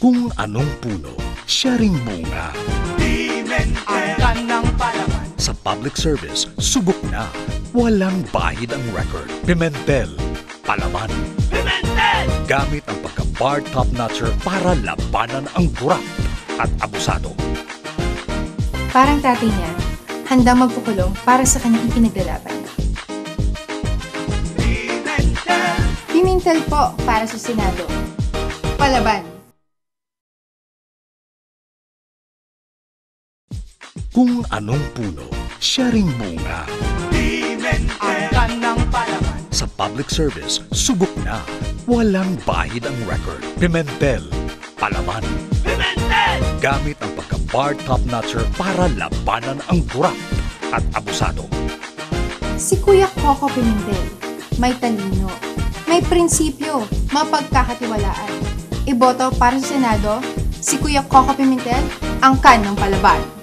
Kung anong puno, siya ring bunga. Ang kanang palaman. Sa public service, subok na. Walang bahid ang record. Pimentel, palaman. Pimentel! Gamit ang pagka-bar top-notcher para labanan ang kurap at abusado. Parang tatay niya, handang magpukulong para sa kanyang ipinaglalaban. Pimentel! Pimentel po para sa Senado. Palaban. Kung anong puno, siya ring bunga. Ang kanang palaman. Sa public service, subok na. Walang bahid ang record. Pimentel, palaman. Pimentel! Gamit ang pagka-bar top-notcher para labanan ang kurap at abusado. Si Kuya Coco Pimentel, may talino, may prinsipyo, mapagkakatiwalaan. Iboto para sa Senado, si Kuya Coco Pimentel, ang kanang palaban.